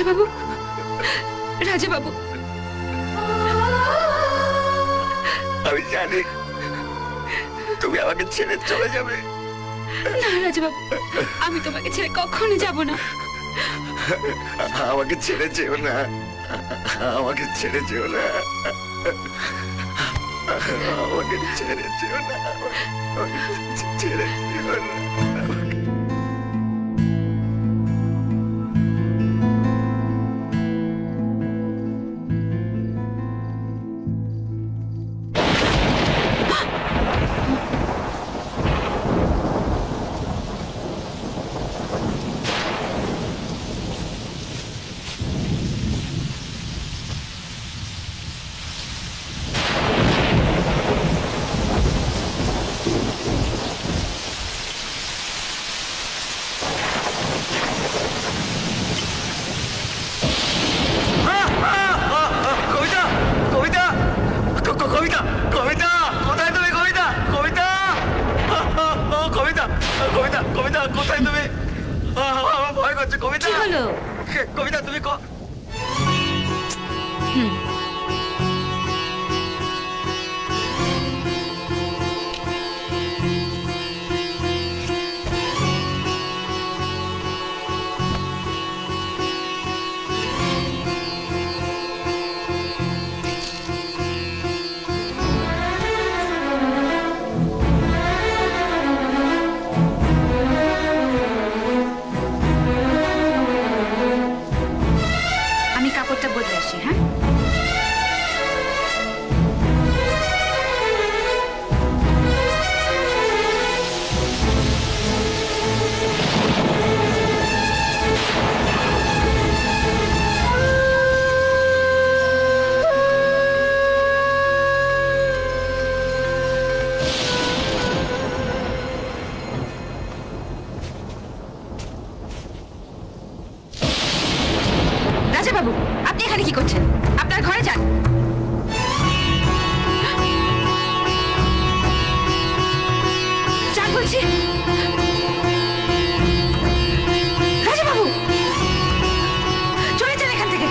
রাজাবাবু, রাজাবাবু, আমি জানি তুমি আমাকে ছেড়ে চলে যাবে। না রাজাবাবু, আমি তোমাকে ছেড়ে কখনো যাব না। আমাকে ছেড়ে যেও না, আমাকে ছেড়ে যেও না, আমাকে ছেড়ে যেও না, আমাকে ছেড়ে যেও না। কবিতা তুমি আমি কাপড়টা বদলে আসি। হ্যাঁ, রাজাবাবু, আপনি এখানে কি করছেন? আপনার ঘরে যান। যান বলছি। রাজাবাবু, চলে যান এখান থেকে।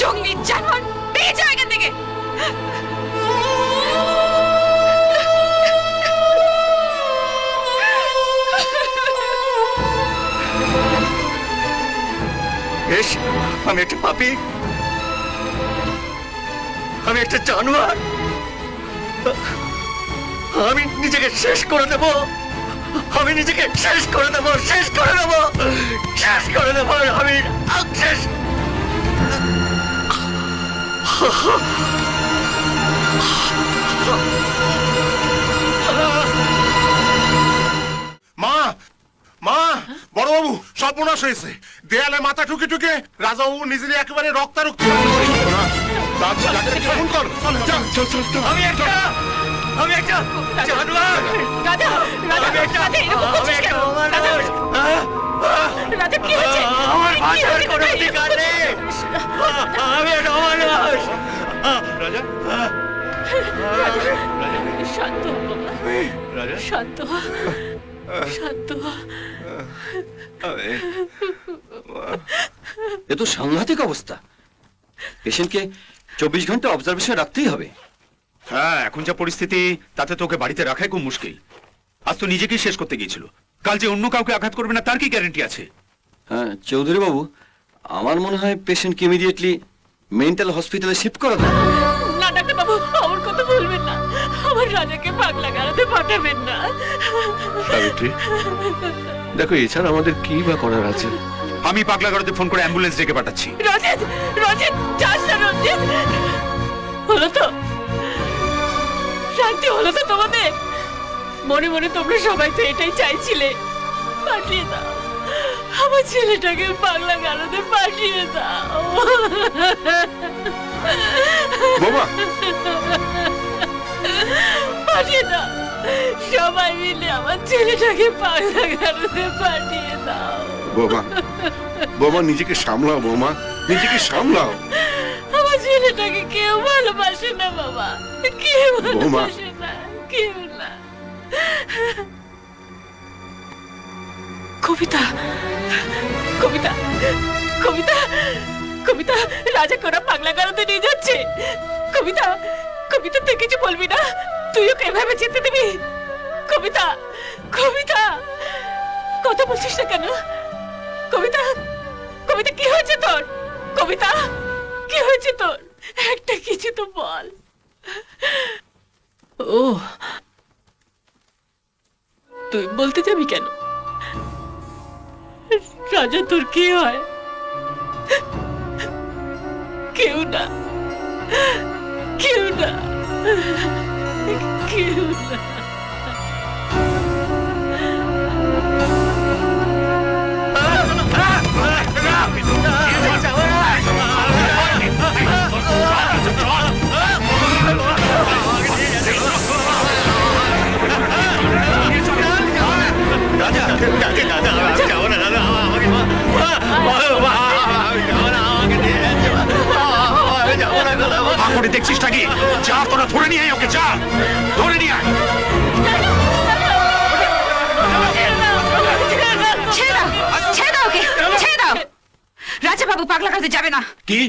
জঙ্গলি জানোয়ার, বেরিয়ে যাও এখান থেকে। আমি একটা পাপী, আমি একটা জানোয়ার, আমি নিজেকে শেষ করে দেব, আমি নিজেকে শেষ করে দেব, শেষ করে দেব, শেষ করে দেব, আমি শেষ। মা, মা, বড়বাবু সর্বনাশ হয়েছে। দেয়ালে মাথা ঠুকে ঠুকে রাজাবাবু নিজের একেবারে রক্তারক্তি। আমি একটা আমি একটা জানোয়ার। রাজা রাজা আমি একটা রাজা এরকম করছিস কেন? রাজা, রাজা কি হয়েছে? আমার কি বাঁচার হয়েছে কোনো তোর? অধিকার নেই। আমি একটা অমানুষ। রাজা শান্ত হ বাবা, রাজা শান্ত হ, শান্ত হ। এ তো সাংঘাতিক অবস্থা। পেশেন্টকে 24 ঘন্টা অবজারভেশন রাখতেই হবে। হ্যাঁ, এখন যা পরিস্থিতি তাতে তোকে বাড়িতে রাখাই খুব মুশকিল। আজ তো নিজেকেই শেষ করতে গিয়েছিল, কাল যে অন্য কাউকে আঘাত করবে না তার কি গ্যারান্টি আছে? হ্যাঁ চৌধুরী বাবু, আমার মনে হয় পেশেন্টকে ইমিডিয়েটলি মেন্টাল হসপিটালে শিফট করা দরকার। না ডাক্তার বাবু, আমার কথা বলবেন না, আমার রাজাকে পাগলা গাড়াতে পাঠাবেন না। সাবিত্রী, দেখো এছাড়া আমাদের কি বা করার আছে? আমি পাগলাগারদে ফোন করে অ্যাম্বুলেন্স ডেকে পাঠাচ্ছি। রঞ্জিত, রঞ্জিত, যাস না রঞ্জিত। হলো তো, শান্তি হলো তো তোমাদের? মনে মনে তোমরা সবাই তো এটাই চাইছিলে। পাঠিয়ে দাও আমার ছেলেটাকে, পাগলা গাড়াতে পাঠিয়ে দাও। বোমা, পাঠিয়ে দাও, সবাই মিলে আমার ছেলেটাকে পাগলা গাড়াতে পাঠিয়ে দাও। বোমা, বোমা নিজেকে সামলাও, বোমা নিজেকে সামলাও। আমার ছেলেটাকে কেউ ভালোবাসে না বাবা, কেউ বৌমা। ভালোবাসে না, কেউ না। কবিতা, কবিতা, কবিতা, কবিতা, রাজা কোরা পাগলা গাড়াতে নিয়ে যাচ্ছে। কবিতা, কবিতা তুই কিছু বলবি না? তুই ওকে এভাবে যেতে দিবি? কবিতা, কবিতা, কথা বলছিস না কেন? কবিতা, কবিতা কি হয়েছে তোর? কবিতা, কি হয়েছে তোর? একটা কিছু তো বল। ও, তুই বলতে যাবি কেন? রাজা তোর কি হয়? কেউ না, কেউ না, কেউ না। করে দেখছিস নাকি? যা, তোরা ধরে নিয়ে আয় ওকে, যা ধরে নিয়ে আয়। ছেড়ে দাও, ছেড়ে দাও ওকে, ছেড়ে দাও। রাজা বাবু পাগলা গাড়াতে যাবে না। কি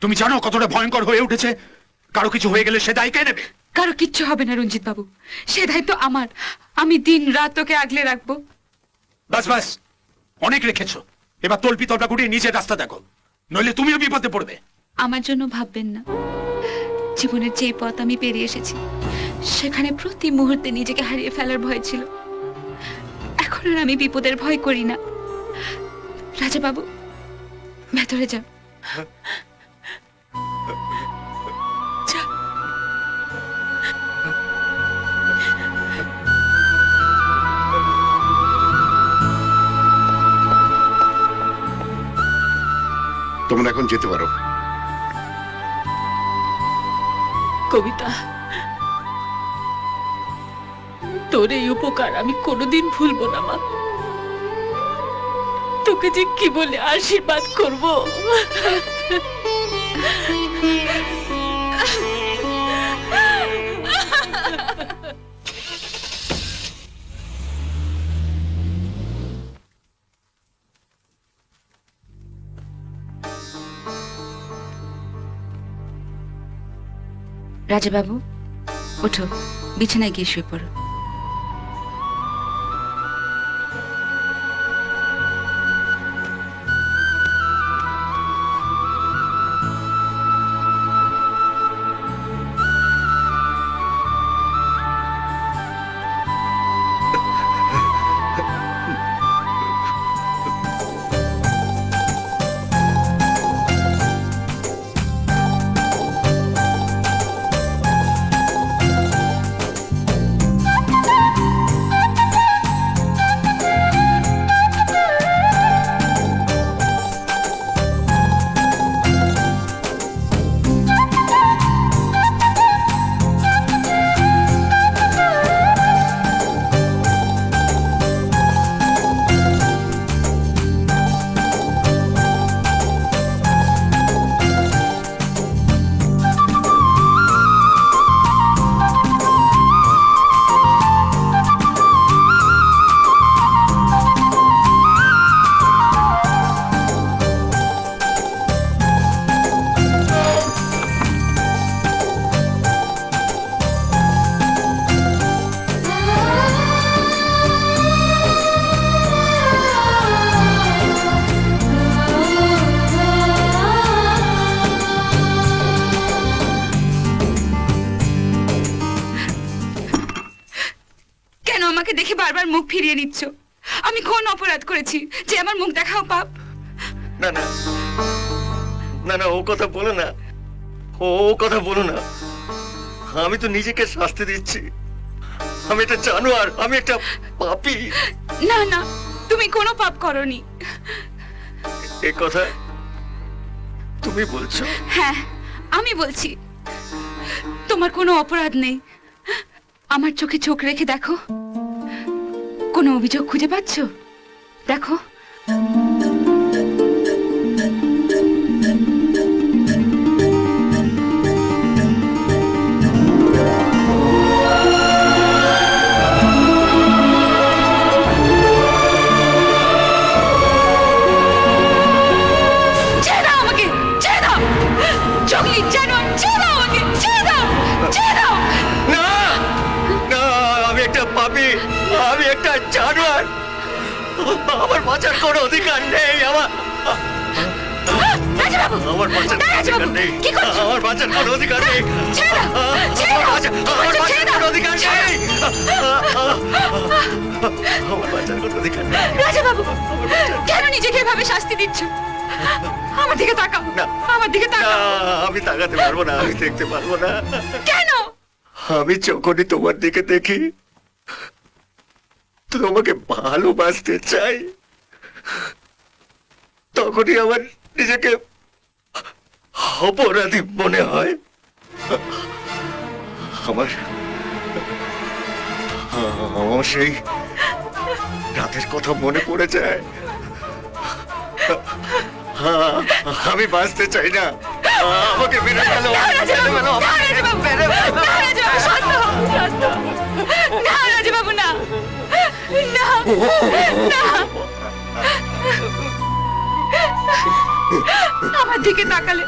তুমি জানো কতটা ভয়ঙ্কর হয়ে উঠেছে? কারো কিছু হয়ে গেলে সে দায় কে নেবে? কারো কিচ্ছু হবে না রঞ্জিত বাবু, সে দায়িত্ব আমার। আমি দিন রাত ওকে আগলে রাখবো। বাস বাস, অনেক রেখেছো, এবার তল্পি তল্পা গুটিয়ে নিজের রাস্তা দেখো, নইলে তুমিও বিপদে পড়বে। আমার জন্য ভাববেন না। জীবনের যে পথ আমি পেরিয়ে এসেছি সেখানে প্রতি মুহূর্তে নিজেকে হারিয়ে ফেলার ভয় ছিল। এখন আর আমি বিপদের ভয় করি না। রাজা বাবু, ভেতরে যাও। যা। তোমরা এখন যেতে পারো। কবিতা, তোর এই উপকার আমি কোনোদিন ভুলবো না মা। তোকে যে কি বলে আশীর্বাদ করব। রাজা বাবু, ওঠো, বিছানায় গিয়ে শুয়ে পড়ো। আমাকে দেখে বারবার মুখ ফিরিয়ে নিচ্ছ? আমি কোন অপরাধ করেছি যে আমার মুখ দেখাও পাপ? না না না না, ও কথা বলো না, ও কথা বলো না। আমি তো নিজেকে শাস্তি দিচ্ছি। আমি একটা জানোয়ার, আমি একটা পাপী। না না, তুমি কোনো পাপ করনি। এ কথা তুমি বলছো? হ্যাঁ, আমি বলছি তোমার কোনো অপরাধ নেই। আমার চোখে চোখ রেখে দেখো, কোনো অভিযোগ খুঁজে পাচ্ছ? দেখো। ছেড়ে দাও আমাকে, ছেড়ে দাও। চকলি জানোয়ার, ছেড়ে দাও আমাকে, ছেড়ে দাও, ছেড়ে দাও। না না, আমি একটা পাপী, আমি একটা জানোয়ার। আমার বাঁচার কোনো অধিকার নেই। রাজাবাবু, আমার বাঁচার কোনো রাজাবাবু, অধিকার নেই। কি করছো? আমার বাঁচার কোনো অধিকার নেই। ছেড়ে দাও, ছেড়ে দাও। আমার ছেড়ে বাঁচার দাও, কোনো অধিকার ছেড়ে নেই। আমার বাঁচার কোনো অধিকার নেই। রাজাবাবু, কেন নিজেকে এভাবে শাস্তি দিচ্ছ? আমার দিকে তাকাও, না। আমার দিকে না, তাকাও। আমি তাকাতে পারবো না, আমি দেখতে পারবো না। কেন? আমি যখনই তোমার দিকে দেখি, তোমাকে ভালোবাসতে চাই, তখনই আমার নিজেকে অপরাধী মনে হয়। আমার আমার সেই রাতের কথা মনে পড়ে যায়। আমি বাঁচতে চাই না, আমাকে মেরে ফেলো, না, রাজাবাবু, মেরে ফেলো, না, রাজাবাবু, মেরে ফেলো। না, রাজাবাবু, শান্ত হও, শান্ত হও। না, রাজাবাবু, না, না, না। আমার দিকে তাকালে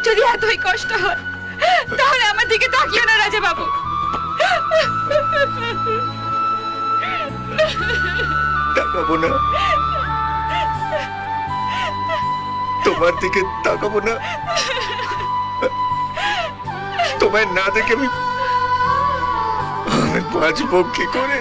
যদি এতই কষ্ট হয়, তাহলে আমার দিকে তাকিও না রাজাবাবু। তাকাবো না, তোমার দিকে তাকাবো না। তোমায় না দেখে আমি বাঁচবো কি করে?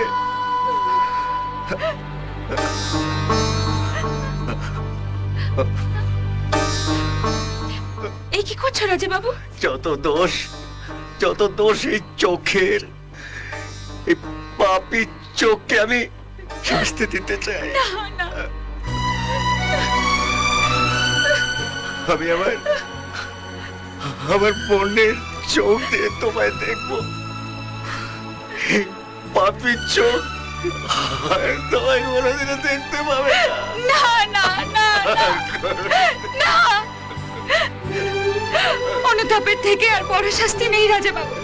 এই কি করছো রাজাবাবু? যত দোষ এই চোখের, এই পাপী চোখকে আমি শাস্তি দিতে চাই। না, না। আমি আমার বোনের চোখ দিয়ে তোমায় দেখবো। এই পাপী চোখ আর তোমায় কোনোদিনও দেখতে পাবে না। না, না, না, না। অনুতাপের থেকে আর বড় শাস্তি নেই রাজাবাবু।